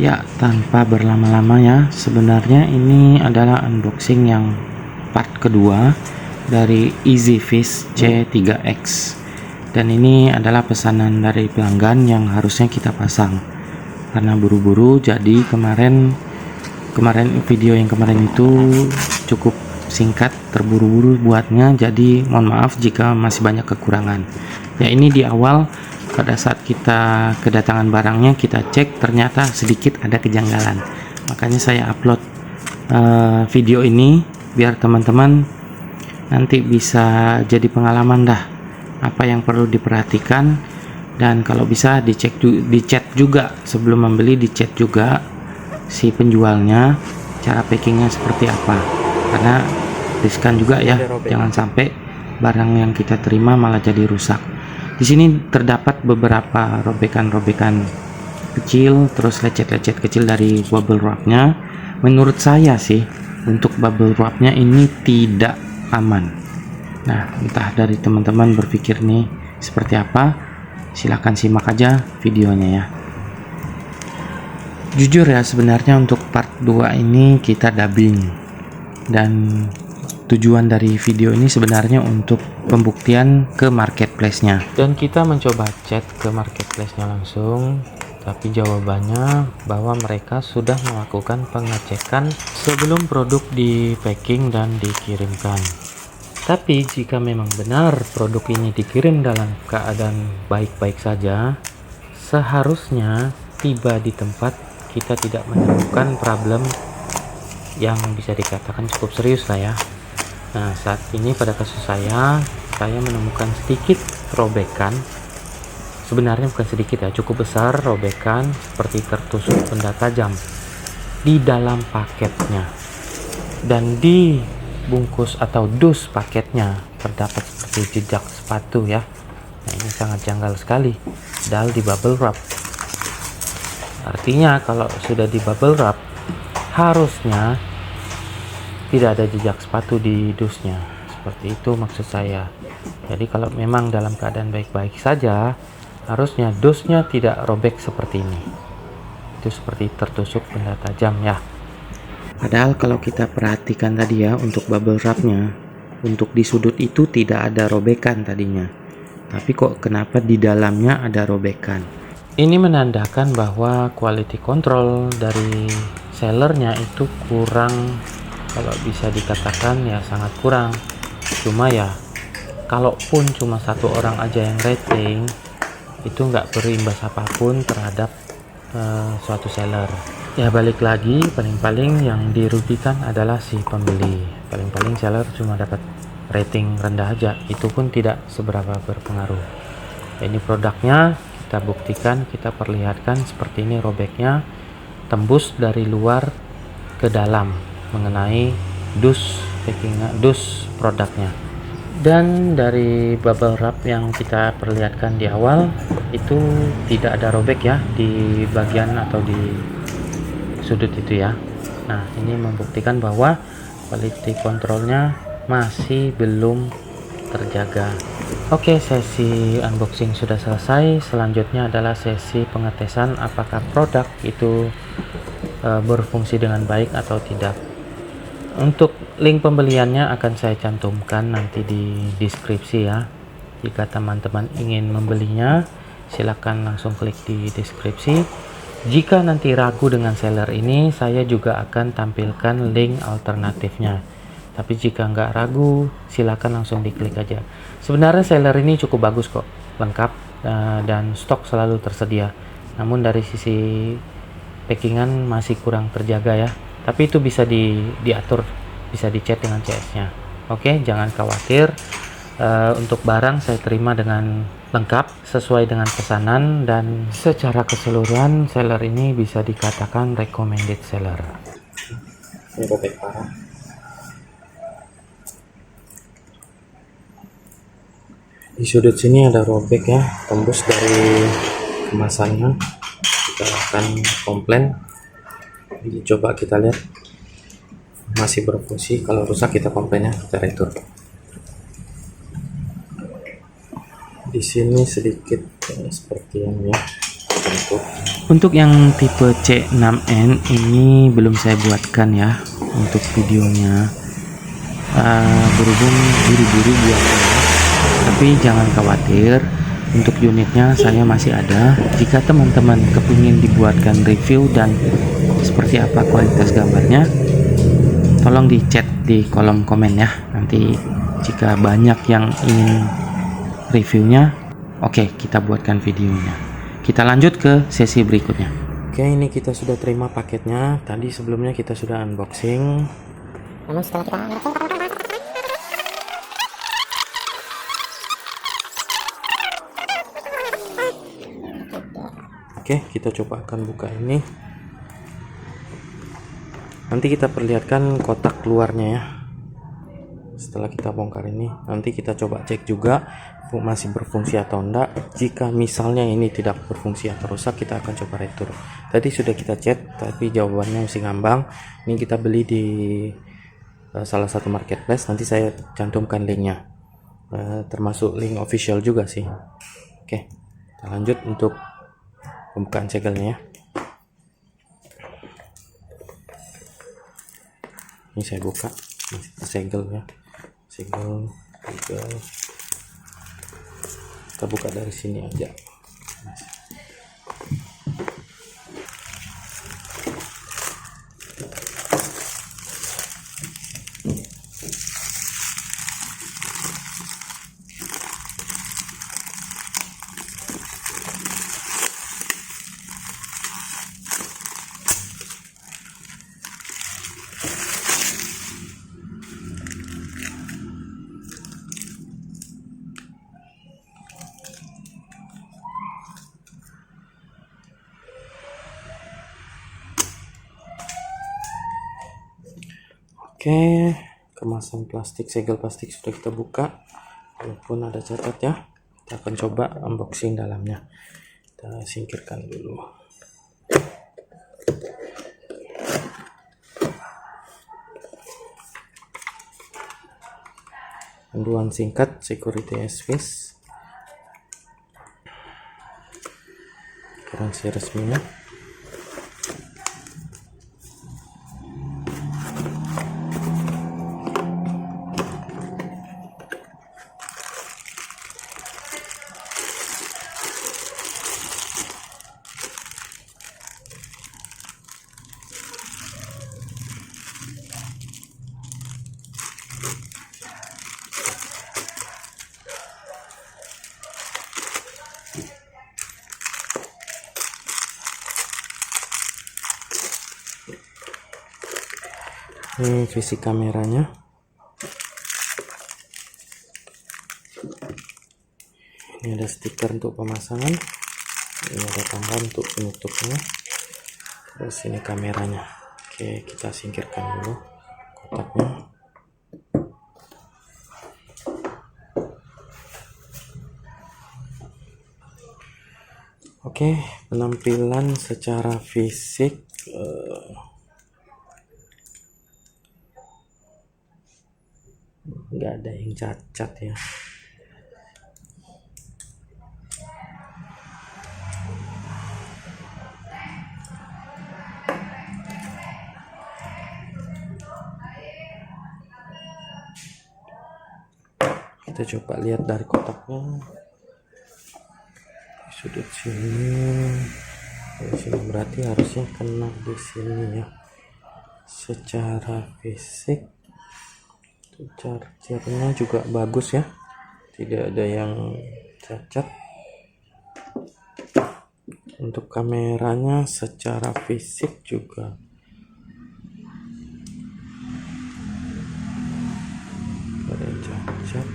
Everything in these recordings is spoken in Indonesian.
Ya, tanpa berlama-lama ya, sebenarnya ini adalah unboxing yang part kedua dari EasyFish C3X, dan ini adalah pesanan dari pelanggan yang harusnya kita pasang karena buru-buru. Jadi kemarin video yang kemarin itu cukup singkat, terburu-buru buatnya, jadi mohon maaf jika masih banyak kekurangan ya. Ini di awal pada saat kita kedatangan barangnya, kita cek ternyata sedikit ada kejanggalan, makanya saya upload video ini biar teman-teman nanti bisa jadi pengalaman dah apa yang perlu diperhatikan. Dan kalau bisa dicek juga sebelum membeli, dicek juga si penjualnya cara packingnya seperti apa, karena riskan juga ya, jangan sampai barang yang kita terima malah jadi rusak. Di sini terdapat beberapa robekan-robekan kecil, terus lecet-lecet kecil dari bubble wrapnya. Menurut saya sih untuk bubble wrapnya ini tidak aman. Nah, entah dari teman-teman berpikir nih seperti apa, silahkan simak aja videonya ya. Jujur ya, sebenarnya untuk part 2 ini kita dubbing, dan tujuan dari video ini sebenarnya untuk pembuktian ke marketplace-nya, dan kita mencoba chat ke marketplace-nya langsung, tapi jawabannya bahwa mereka sudah melakukan pengecekan sebelum produk di packing dan dikirimkan. Tapi jika memang benar produk ini dikirim dalam keadaan baik-baik saja, seharusnya tiba di tempat kita tidak menemukan problem yang bisa dikatakan cukup serius lah ya. Nah, saat ini pada kasus saya menemukan sedikit robekan. Sebenarnya bukan sedikit ya, cukup besar robekan seperti tertusuk benda tajam di dalam paketnya. Dan di bungkus atau dus paketnya terdapat seperti jejak sepatu ya. Nah, ini sangat janggal sekali, padahal di bubble wrap. Artinya kalau sudah di bubble wrap, harusnya tidak ada jejak sepatu di dusnya. Seperti itu maksud saya. Jadi kalau memang dalam keadaan baik-baik saja, harusnya dusnya tidak robek seperti ini. Itu seperti tertusuk benda tajam ya. Padahal kalau kita perhatikan tadi ya, untuk bubble wrapnya, untuk di sudut itu tidak ada robekan tadinya, tapi kok kenapa di dalamnya ada robekan. Ini menandakan bahwa quality control dari sellernya itu kurang, kalau bisa dikatakan ya sangat kurang. Cuma ya, kalaupun cuma satu orang aja yang rating, itu nggak berimbas apapun terhadap suatu seller. Ya balik lagi, paling-paling yang dirugikan adalah si pembeli. Paling-paling seller cuma dapat rating rendah aja, itu pun tidak seberapa berpengaruh. Ini produknya kita buktikan, kita perlihatkan seperti ini robeknya, tembus dari luar ke dalam mengenai dus produknya. Dan dari bubble wrap yang kita perlihatkan di awal itu tidak ada robek ya di bagian atau di sudut itu ya. Nah, ini membuktikan bahwa quality controlnya masih belum terjaga. Oke, sesi unboxing sudah selesai. Selanjutnya adalah sesi pengetesan apakah produk itu berfungsi dengan baik atau tidak. Untuk link pembeliannya akan saya cantumkan nanti di deskripsi ya. Jika teman-teman ingin membelinya, silakan langsung klik di deskripsi. Jika nanti ragu dengan seller ini, saya juga akan tampilkan link alternatifnya. Tapi jika nggak ragu, silakan langsung diklik aja. Sebenarnya seller ini cukup bagus kok, lengkap dan stok selalu tersedia. Namun dari sisi packingan masih kurang terjaga ya. Tapi itu bisa diatur, bisa dicek dengan CS-nya. Oke, jangan khawatir. Untuk barang saya terima dengan lengkap sesuai dengan pesanan, dan secara keseluruhan seller ini bisa dikatakan recommended seller. Ini robek parah. Di sudut sini ada robek ya, tembus dari kemasannya. Kita akan komplain. Coba kita lihat, masih berfungsi. Kalau rusak kita komplain ya, kita retur. Di sini sedikit seperti ini ya. Untuk yang tipe C6N ini belum saya buatkan ya untuk videonya, berhubung buru-buru buatnya. Tapi jangan khawatir, untuk unitnya saya masih ada. Jika teman-teman kepingin dibuatkan review dan seperti apa kualitas gambarnya, tolong di chat di kolom komen ya. Nanti jika banyak yang ingin reviewnya, oke, kita buatkan videonya. Kita lanjut ke sesi berikutnya. Oke, ini kita sudah terima paketnya. Tadi sebelumnya kita sudah unboxing. Namun setelah kita unboxing, oke, kita coba akan buka ini. Nanti kita perlihatkan kotak luarnya ya. Setelah kita bongkar ini, nanti kita coba cek juga masih berfungsi atau enggak. Jika misalnya ini tidak berfungsi atau rusak, kita akan coba retur. Tadi sudah kita cek, tapi jawabannya masih ngambang. Ini kita beli di salah satu marketplace. Nanti saya cantumkan linknya, termasuk link official juga sih. Oke, kita lanjut untuk pembukaan segelnya ya. Ini saya buka segel ya, segel. Kita buka dari sini aja. Oke, kemasan plastik, segel plastik sudah kita buka. Walaupun ada cacat ya, kita akan coba unboxing dalamnya. Kita singkirkan dulu. Panduan singkat security service, garansi resminya. Ini visi kameranya. Ini ada stiker untuk pemasangan. Ini ada tambahan untuk penutupnya. Terus ini kameranya. Oke, kita singkirkan dulu kotaknya. Oke, penampilan secara fisik nggak ada yang cacat ya. Kita coba lihat dari kotaknya, sudut sini, dari sini berarti harusnya kena di sini ya. Secara fisik chargernya juga bagus ya, tidak ada yang cacat. Untuk kameranya secara fisik juga ada cacat.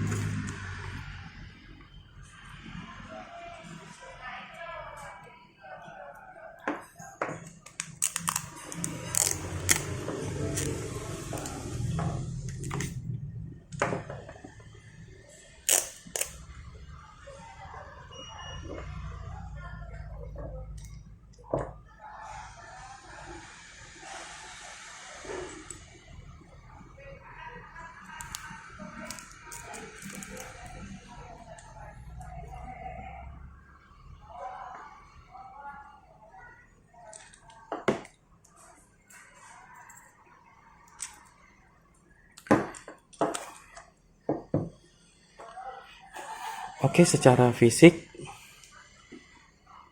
Oke, secara fisik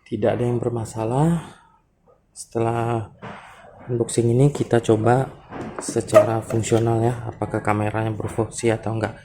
tidak ada yang bermasalah. Setelah unboxing ini kita coba secara fungsional ya, apakah kameranya berfungsi atau enggak.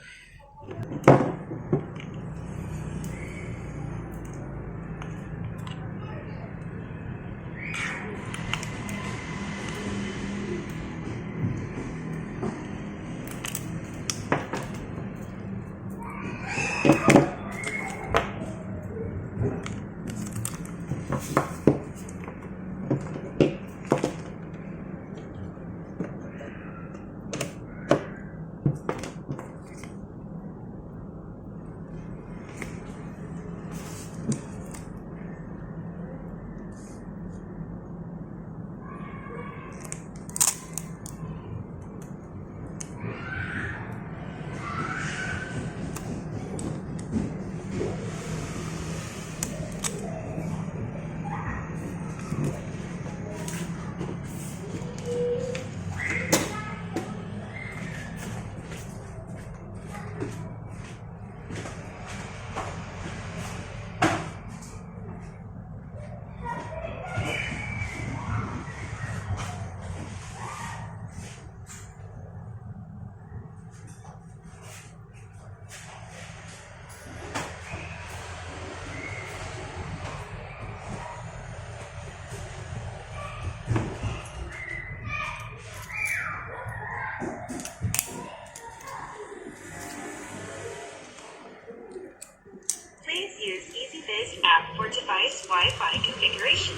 Use EasyViz app for device Wi-Fi configuration.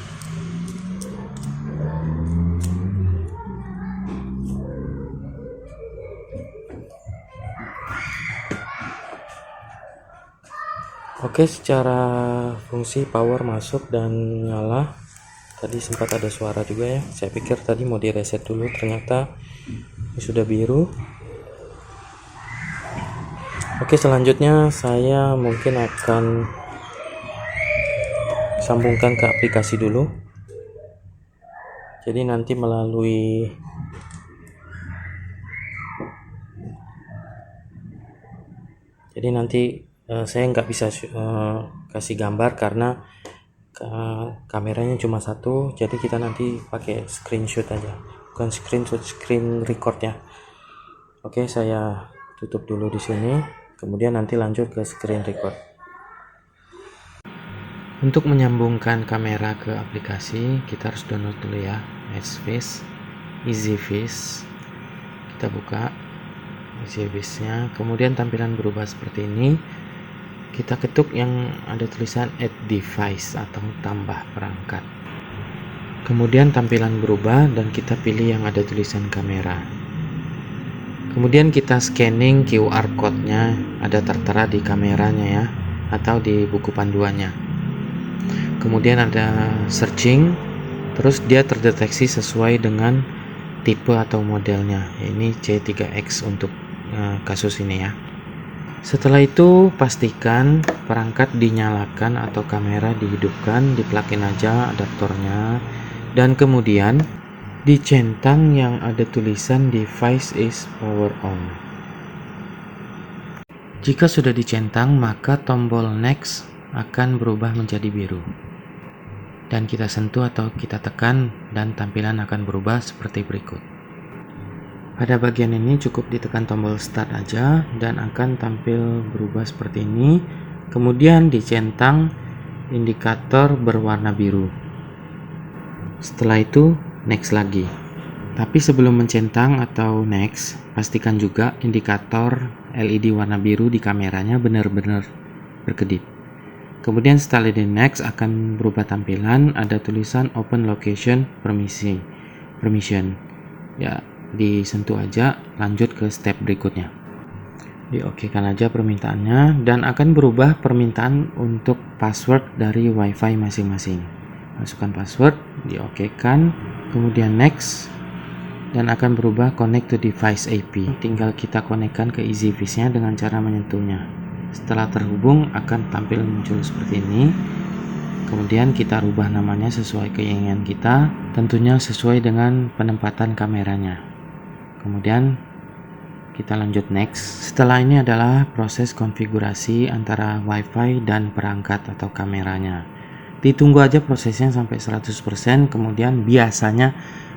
Oke, secara fungsi power masuk dan nyala. Tadi sempat ada suara juga ya. Saya pikir tadi mau direset dulu, ternyata sudah biru. Oke, selanjutnya saya mungkin akan sambungkan ke aplikasi dulu. Jadi nanti saya nggak bisa kasih gambar karena kameranya cuma satu. Jadi kita nanti pakai screenshot aja, bukan screenshot, screen record ya. Oke, saya tutup dulu di sini. Kemudian nanti lanjut ke screen record. Untuk menyambungkan kamera ke aplikasi, kita harus download dulu ya, EasyViz. Kita buka EasyViz-nya, kemudian tampilan berubah seperti ini. Kita ketuk yang ada tulisan add device atau tambah perangkat. Kemudian tampilan berubah dan kita pilih yang ada tulisan kamera. Kemudian kita scanning QR code-nya, ada tertera di kameranya ya, atau di buku panduannya. Kemudian ada searching, terus dia terdeteksi sesuai dengan tipe atau modelnya. Ini C3X untuk kasus ini ya. Setelah itu pastikan perangkat dinyalakan atau kamera dihidupkan, diplukin aja adaptornya, dan kemudian dicentang yang ada tulisan device is power on. Jika sudah dicentang, maka tombol next akan berubah menjadi biru. Dan kita sentuh atau kita tekan dan tampilan akan berubah seperti berikut. Pada bagian ini cukup ditekan tombol start aja dan akan tampil berubah seperti ini. Kemudian dicentang indikator berwarna biru. Setelah itu next lagi. Tapi sebelum mencentang atau next, pastikan juga indikator LED warna biru di kameranya benar-benar berkedip. Kemudian setelah di next akan berubah tampilan, ada tulisan open location permission. Ya, disentuh aja, lanjut ke step berikutnya. Diokekan aja permintaannya dan akan berubah permintaan untuk password dari WiFi masing-masing. Masukkan password, diokekan, kemudian next, dan akan berubah connect to device IP. Tinggal kita konekkan ke EasyViz-nya dengan cara menyentuhnya. Setelah terhubung akan tampil muncul seperti ini. Kemudian kita rubah namanya sesuai keinginan kita, tentunya sesuai dengan penempatan kameranya. Kemudian kita lanjut next. Setelah ini adalah proses konfigurasi antara WiFi dan perangkat atau kameranya. Ditunggu aja prosesnya sampai 100%, kemudian biasanya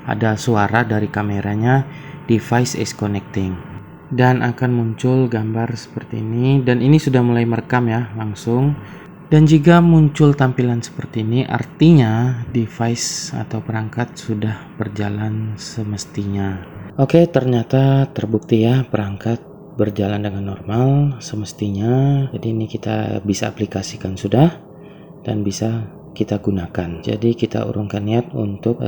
ada suara dari kameranya, device is connecting, dan akan muncul gambar seperti ini. Dan ini sudah mulai merekam ya langsung. Dan jika muncul tampilan seperti ini, artinya device atau perangkat sudah berjalan semestinya. Oke, ternyata terbukti ya perangkat berjalan dengan normal semestinya. Jadi ini kita bisa aplikasikan sudah dan bisa kita gunakan. Jadi kita urungkan niat untuk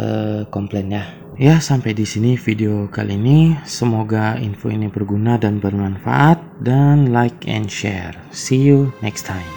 komplain ya. Ya, sampai di sini video kali ini. Semoga info ini berguna dan bermanfaat, dan like and share. See you next time.